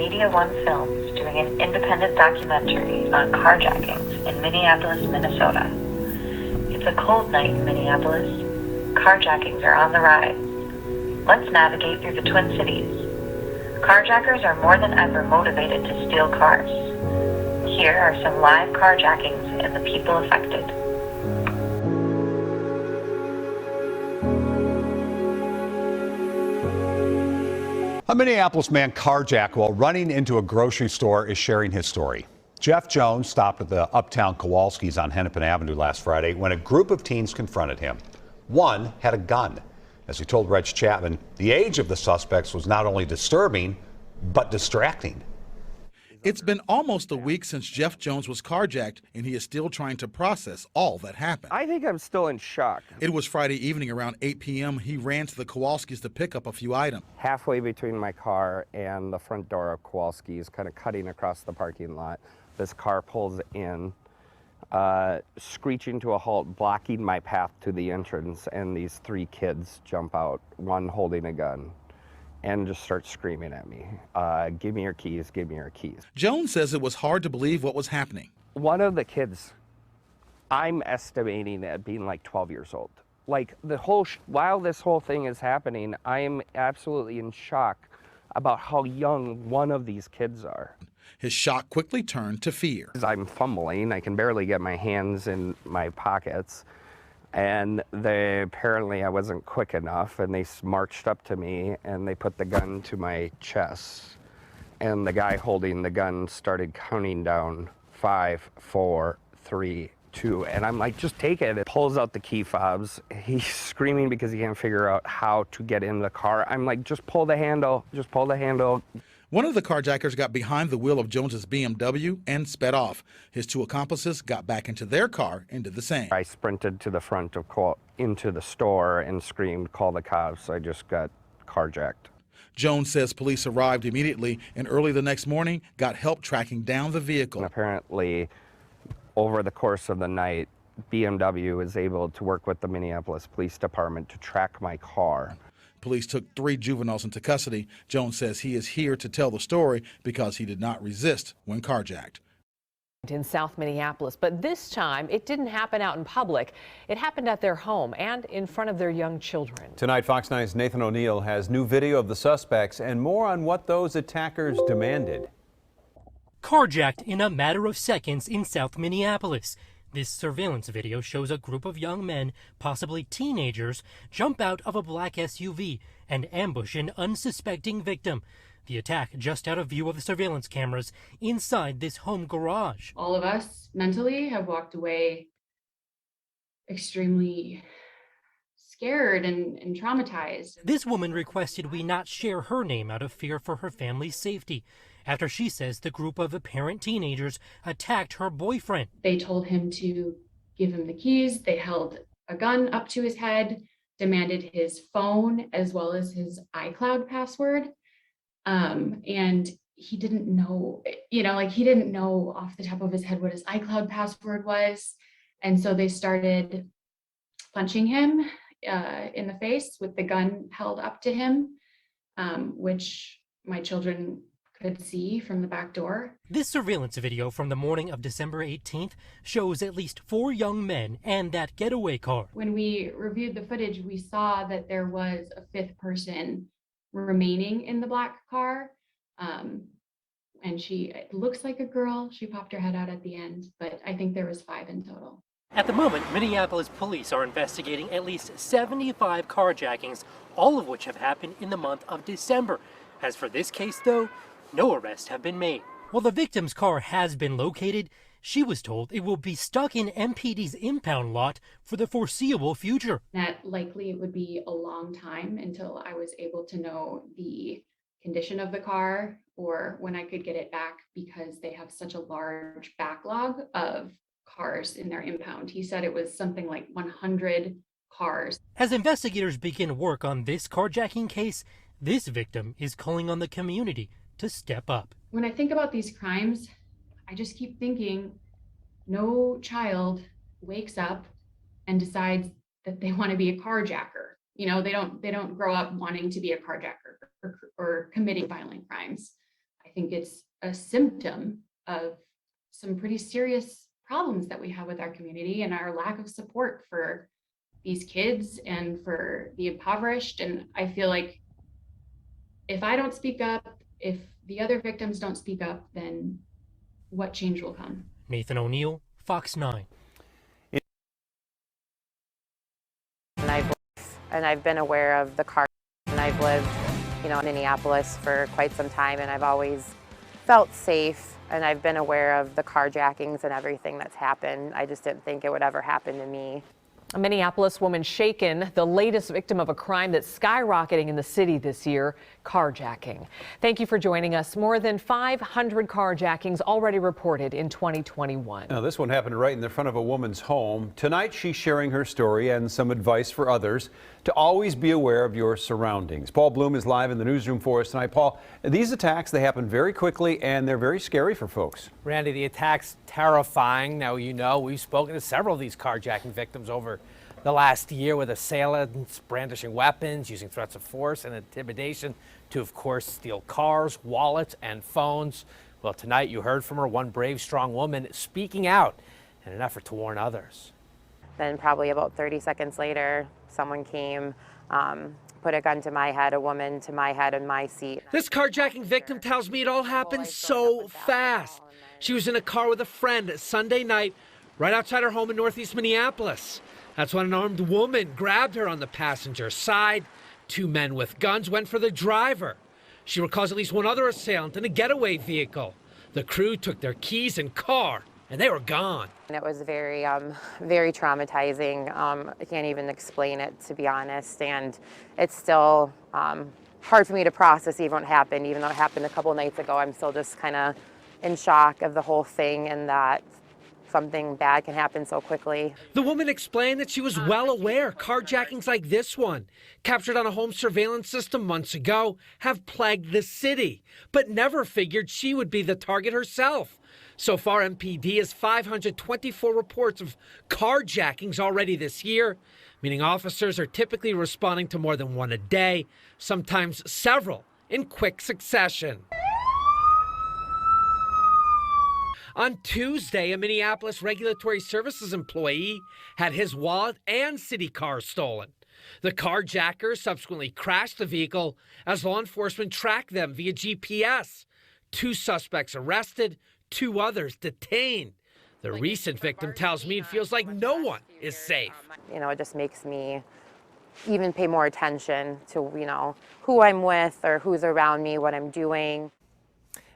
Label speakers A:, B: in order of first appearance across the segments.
A: Media One Films doing an independent documentary on carjackings in Minneapolis, Minnesota. It's a cold night in Minneapolis. Carjackings are on the rise. Let's navigate through the Twin Cities. Carjackers are more than ever motivated to steal cars. Here are some live carjackings and the people affected.
B: A Minneapolis man carjacked while running into a grocery store is sharing his story. Jeff Jones stopped at the Uptown Kowalski's on Hennepin Avenue last Friday when a group of teens confronted him. One had a gun. As he told Reg Chapman, the age of the suspects was not only disturbing, but distracting.
C: It's been almost a week since Jeff Jones was carjacked, and he is still trying to process all that happened.
D: I think I'm still in shock.
C: It was Friday evening around 8 p.m. He ran to the Kowalski's to pick up a few items.
D: Halfway between my car and the front door of Kowalski's, kind of cutting across the parking lot, this car pulls in, screeching to a halt, blocking my path to the entrance, and these three kids jump out, one holding a gun, and just start screaming at me, give me your keys, give me your keys.
C: Jones says it was hard to believe what was happening.
D: One of the kids, I'm estimating at being like 12 years old. Like while this whole thing is happening, I am absolutely in shock about how young one of these kids are.
C: His shock quickly turned to fear.
D: I'm fumbling, I can barely get my hands in my pockets. And apparently I wasn't quick enough, and they marched up to me and they put the gun to my chest. And the guy holding the gun started counting down 5, 4, 3, 2. And I'm like, just take it. It pulls out the key fobs. He's screaming because he can't figure out how to get in the car. I'm like, just pull the handle, just pull the handle.
C: One of the carjackers got behind the wheel of Jones's BMW and sped off. His two accomplices got back into their car and did the same.
D: I sprinted to the front into the store and screamed, call the cops. I just got carjacked.
C: Jones says police arrived immediately and early the next morning got help tracking down the vehicle.
D: And apparently, over the course of the night, BMW was able to work with the Minneapolis Police Department to track my car.
C: Police took 3 juveniles into custody. Jones says he is here to tell the story because he did not resist when carjacked.
E: In South Minneapolis, but this time it didn't happen out in public. It happened at their home and in front of their young children.
F: Tonight, Fox 9's Nathan O'Neill has new video of the suspects and more on what those attackers demanded.
G: Carjacked in a matter of seconds in South Minneapolis. This surveillance video shows a group of young men, possibly teenagers, jump out of a black SUV and ambush an unsuspecting victim. The attack just out of view of the surveillance cameras inside this home garage.
H: All of us mentally have walked away extremely scared and traumatized.
G: This woman requested we not share her name out of fear for her family's safety, after she says the group of apparent teenagers attacked her boyfriend.
H: They told him to give him the keys. They held a gun up to his head, demanded his phone as well as his iCloud password. And he didn't know, he didn't know off the top of his head what his iCloud password was. And so they started punching him in the face with the gun held up to him, which my children could see from the back door.
G: This surveillance video from the morning of December 18th shows at least 4 young men and that getaway car.
H: When we reviewed the footage, we saw that there was a 5th person remaining in the black car. And it looks like a girl. She popped her head out at the end, but I think there was 5 in total.
G: At the moment, Minneapolis police are investigating at least 75 carjackings, all of which have happened in the month of December. As for this case, though, no arrests have been made. While the victim's car has been located, she was told it will be stuck in MPD's impound lot for the foreseeable future.
H: That likely it would be a long time until I was able to know the condition of the car or when I could get it back, because they have such a large backlog of cars in their impound. He said it was something like 100 cars.
G: As investigators begin work on this carjacking case, this victim is calling on the community to step up.
H: When I think about these crimes, I just keep thinking no child wakes up and decides that they want to be a carjacker. They don't grow up wanting to be a carjacker or committing violent crimes. I think it's a symptom of some pretty serious problems that we have with our community and our lack of support for these kids and for the impoverished. And I feel like if I don't speak up, if the other victims don't speak up, then what change will come?
G: Nathan O'Neill, Fox 9.
I: And I've been aware of the car, and I've lived, in Minneapolis for quite some time, and I've always felt safe, and I've been aware of the carjackings and everything that's happened. I just didn't think it would ever happen to me.
E: A Minneapolis woman shaken, the latest victim of a crime that's skyrocketing in the city this year, carjacking. Thank you for joining us. More than 500 carjackings already reported in 2021.
F: Now, this one happened right in the front of a woman's home. Tonight, she's sharing her story and some advice for others to always be aware of your surroundings. Paul Bloom is live in the newsroom for us tonight. Paul, these attacks, they happen very quickly and they're very scary for folks.
J: Randy, the attack's terrifying. Now, we've spoken to several of these carjacking victims over the last year, with assailants brandishing weapons, using threats of force and intimidation to, of course, steal cars, wallets, and phones. Well, tonight you heard from her, one brave, strong woman speaking out in an effort to warn others.
I: Then probably about 30 seconds later, someone came, put a gun to my head, a woman to my head in my seat.
J: This carjacking victim tells me it all happened so fast. She was in a car with a friend Sunday night right outside her home in northeast Minneapolis. That's when an armed woman grabbed her on the passenger side. Two men with guns went for the driver. She recalls at least one other assailant in a getaway vehicle. The crew took their keys and car, and they were gone.
I: And it was very, very traumatizing. I can't even explain it, to be honest. And it's still hard for me to process even what happened. Even though it happened a couple nights ago, I'm still just kind of in shock of the whole thing, and that something bad can happen so quickly.
J: The woman explained that she was well aware carjackings like this one, captured on a home surveillance system months ago, have plagued the city, but never figured she would be the target herself. So far, MPD has 524 reports of carjackings already this year, meaning officers are typically responding to more than one a day, sometimes several in quick succession. On Tuesday, a Minneapolis Regulatory Services employee had his wallet and city car stolen. The carjacker subsequently crashed the vehicle as law enforcement tracked them via GPS. 2 suspects arrested, 2 others detained. The recent victim tells me it feels like no one is safe.
I: It just makes me even pay more attention to, who I'm with or who's around me, what I'm doing.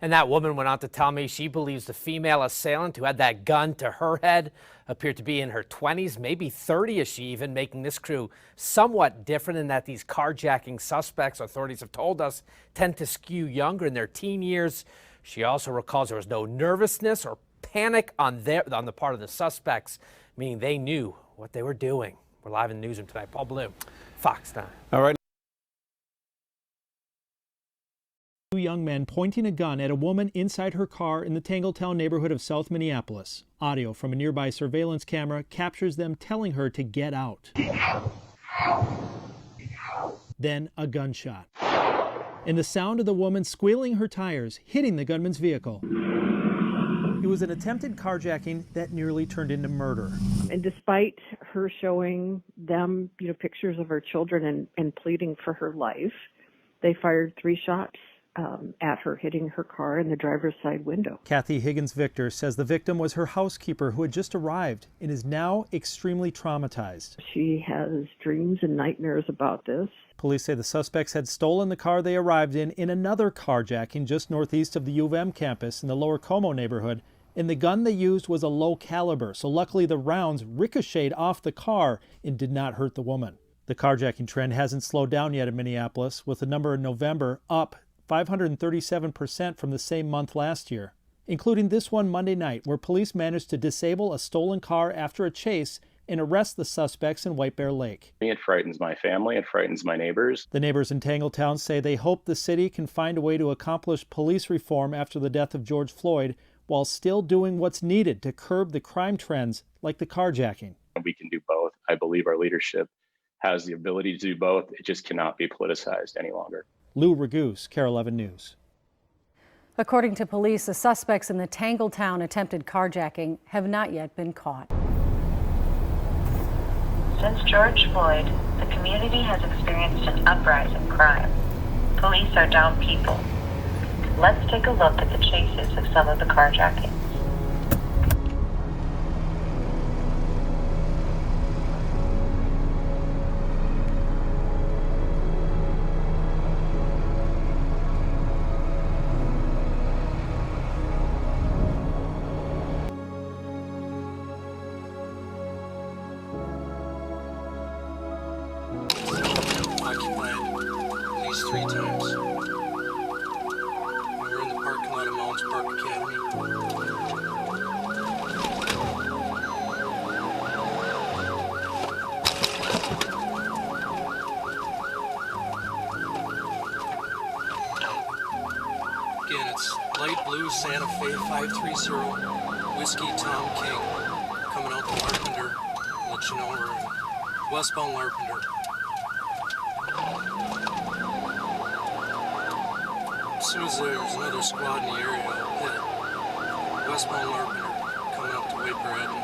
J: And that woman went on to tell me she believes the female assailant who had that gun to her head appeared to be in her 20s, maybe 30-ish even, making this crew somewhat different in that these carjacking suspects, authorities have told us, tend to skew younger in their teen years. She also recalls there was no nervousness or panic on the part of the suspects, meaning they knew what they were doing. We're live in the newsroom tonight. Paul Bloom, Fox 9.
F: All right.
K: 2 young men pointing a gun at a woman inside her car in the Tangletown neighborhood of South Minneapolis. Audio from a nearby surveillance camera captures them telling her to get out. Then a gunshot. And the sound of the woman squealing her tires, hitting the gunman's vehicle. It was an attempted carjacking that nearly turned into murder.
L: And despite her showing them, pictures of her children and pleading for her life, they fired 3 shots at her, hitting her car in the driver's side window.
K: Kathy Higgins-Victor says the victim was her housekeeper who had just arrived and is now extremely traumatized.
L: She has dreams and nightmares about this.
K: Police say the suspects had stolen the car they arrived in another carjacking just northeast of the U of M campus in the Lower Como neighborhood, and the gun they used was a low caliber, so luckily the rounds ricocheted off the car and did not hurt the woman. The carjacking trend hasn't slowed down yet in Minneapolis, with the number in November up 537% from the same month last year, including this one Monday night, where police managed to disable a stolen car after a chase and arrest the suspects in White Bear Lake.
M: It frightens my family, it frightens my neighbors.
K: The neighbors in Tangletown say they hope the city can find a way to accomplish police reform after the death of George Floyd, while still doing what's needed to curb the crime trends like the carjacking.
M: We can do both. I believe our leadership has the ability to do both. It just cannot be politicized any longer.
K: Lou Raguse, KARE 11 News.
N: According to police, the suspects in the Tangletown attempted carjacking have not yet been caught.
A: Since George Floyd, the community has experienced an uprise in crime. Police are down people. Let's take a look at the chases of some of the carjackings.
O: Occupied at least 3 times. We were in the parking lot of Mounds Park Academy. Again, it's light blue Santa Fe 530 Whiskey Tom King coming out to Larpenter. Let you know we're in westbound Larpenter. As soon as there's another squad in the area, I'll hit westbound Larpenter coming up to Waper Avenue.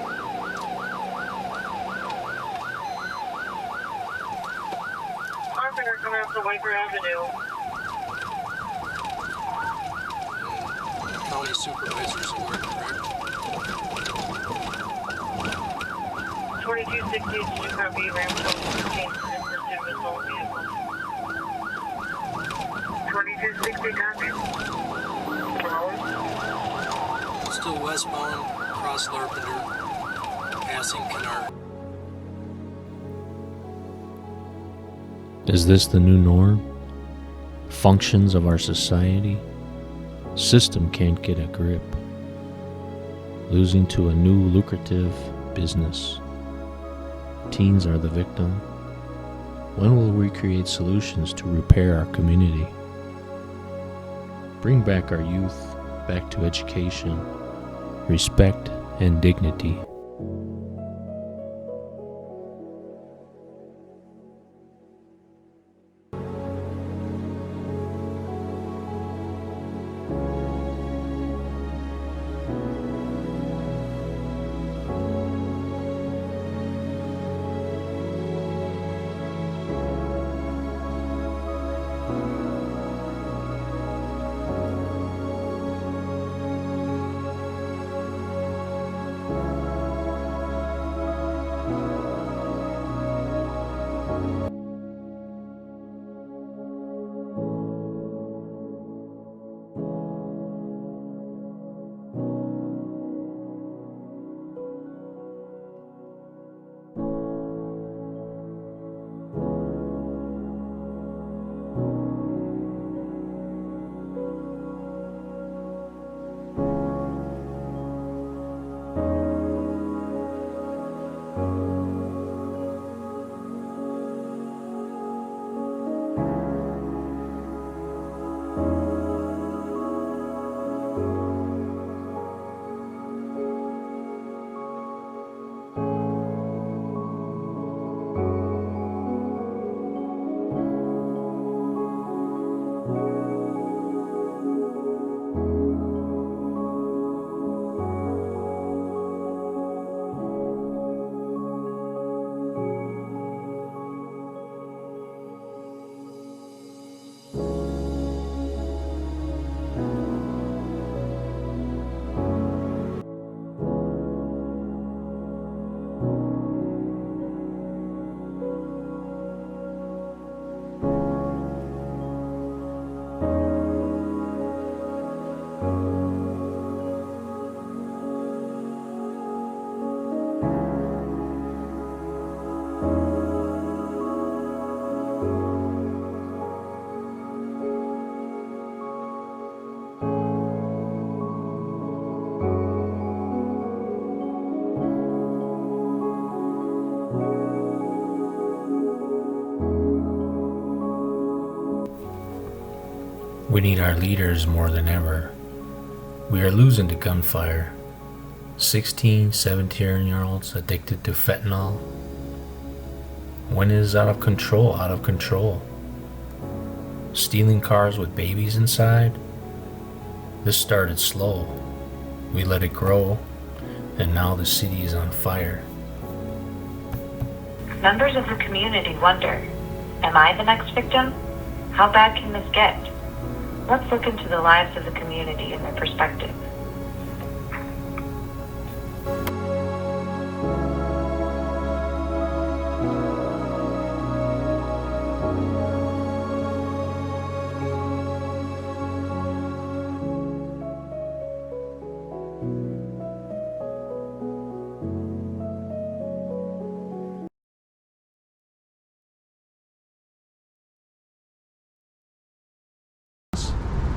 P: Larpenter coming up to Waper Avenue.
O: And the county supervisors are working, correct?
P: 2260 to copy Ramshaw 16 assisted with all vehicles. 2260 copy.
O: Still westbound, across Larpenter, passing Kare.
Q: Is this the new norm? Functions of our society? System can't get a grip. Losing to a new lucrative business. Teens are the victim. When will we create solutions to repair our community? Bring back our youth, back to education, respect, and dignity. We need our leaders more than ever. We are losing to gunfire. 16, 17-year-olds addicted to fentanyl. When it is out of control, out of control. Stealing cars with babies inside. This started slow. We let it grow, and now the city is on fire.
A: Members of the community wonder, am I the next victim? How bad can this get? Let's look into the lives of the community and their perspective.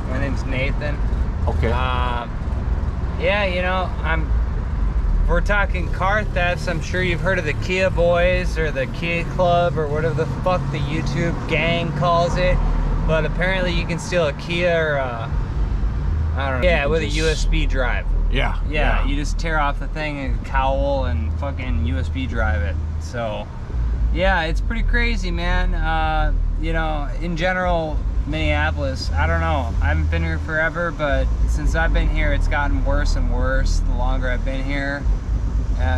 R: My name's Nathan.
S: Okay.
R: Yeah, you know, if we're talking car thefts, I'm sure you've heard of the Kia Boys or the Kia Club or whatever the fuck the YouTube gang calls it. But apparently you can steal a Kia or I don't know. Yeah, with a USB drive.
S: Yeah.
R: You just tear off the thing and cowl and fucking USB drive it. So, yeah, it's pretty crazy, man. You know, in general, Minneapolis, I don't know. I haven't been here forever, but since I've been here, it's gotten worse and worse the longer I've been here.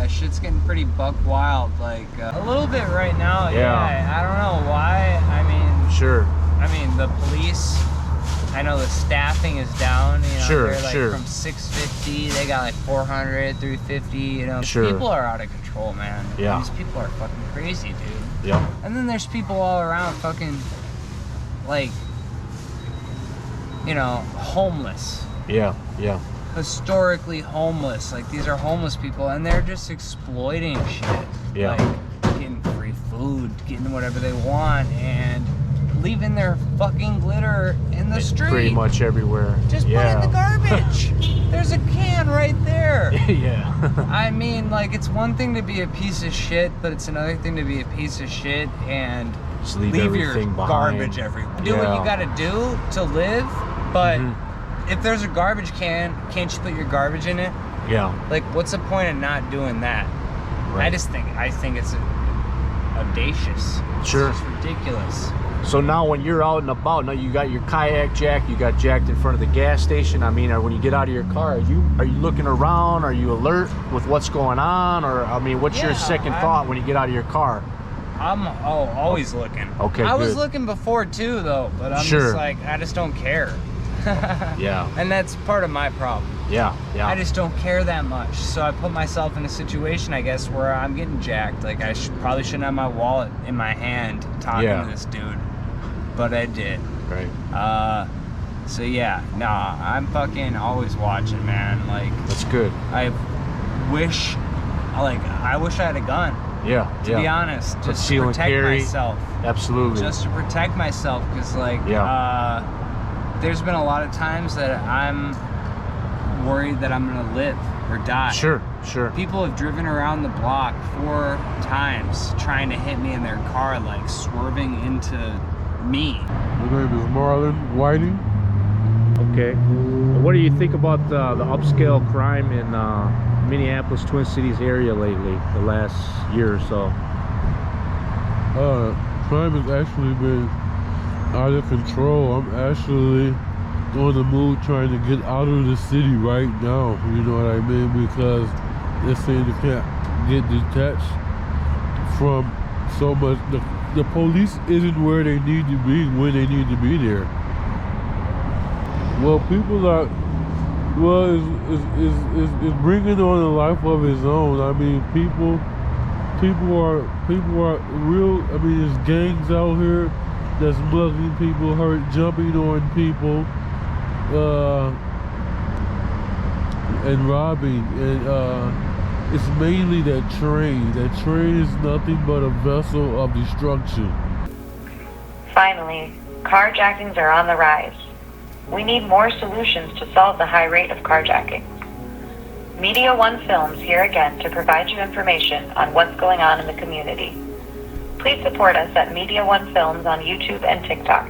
R: Shit's getting pretty buck wild, like a little bit right now. Yeah. I don't know why. I mean,
S: Sure.
R: I mean, the police, I know the staffing is down. You know,
S: Sure,
R: they're like
S: sure.
R: from 650, they got like 400, 350. You know,
S: Sure.
R: people are out of control, man.
S: Yeah.
R: These people are fucking crazy, dude.
S: Yeah.
R: And then there's people all around fucking, like, you know, homeless.
S: Yeah.
R: Historically homeless. Like, these are homeless people, and they're just exploiting shit.
S: Yeah.
R: Like, getting free food, getting whatever they want, and leaving their fucking glitter in the street.
S: Pretty much everywhere.
R: Just put it in the garbage. There's a can right there.
S: Yeah.
R: I mean, like, it's one thing to be a piece of shit, but it's another thing to be a piece of shit and
S: Just leave
R: your
S: everything behind.
R: garbage everywhere. Do what you gotta do to live, but if there's a garbage can, can't you put your garbage in it?
S: Yeah.
R: Like, what's the point of not doing that?
S: Right.
R: I think it's audacious.
S: Sure.
R: It's just ridiculous.
S: So now when you're out and about, now you got your kayak jack, you got jacked in front of the gas station. I mean, when you get out of your car, are you looking around? Are you alert with what's going on? Or, I mean, what's your second thought when you get out of your car?
R: I'm always looking.
S: Okay,
R: I was
S: good.
R: looking before too, though, but I'm
S: Sure.
R: just like, I just don't care.
S: Yeah.
R: And that's part of my problem.
S: Yeah.
R: I just don't care that much. So I put myself in a situation, I guess, where I'm getting jacked. Like, I probably shouldn't have my wallet in my hand talking to this dude, but I did.
S: Right.
R: So yeah, nah, I'm fucking always watching, man. Like,
S: that's good.
R: I wish I had a gun.
S: Yeah.
R: To be honest, just to
S: Conceal and
R: protect
S: carry.
R: myself.
S: Absolutely.
R: Just to protect myself, because like, there's been a lot of times that I'm worried that I'm gonna live or die.
S: Sure.
R: People have driven around the block 4 times trying to hit me in their car, like swerving into me.
T: My name is Marlon Whiting.
S: Okay. What do you think about the upscale crime in Minneapolis, Twin Cities area lately, the last year or so?
T: Crime has actually been out of control. I'm actually on the move trying to get out of the city right now, you know what I mean? Because they're saying they can't get detached from so much. The police isn't where they need to be when they need to be there. Well, people are, it's bringing on a life of its own. I mean, people are real. I mean, there's gangs out here that's mugging people, jumping on people, and robbing. And it's mainly that train. That train is nothing but a vessel of destruction.
A: Finally, carjackings are on the rise. We need more solutions to solve the high rate of carjackings. Media One Films here again to provide you information on what's going on in the community. Please support us at Media One Films on YouTube and TikTok.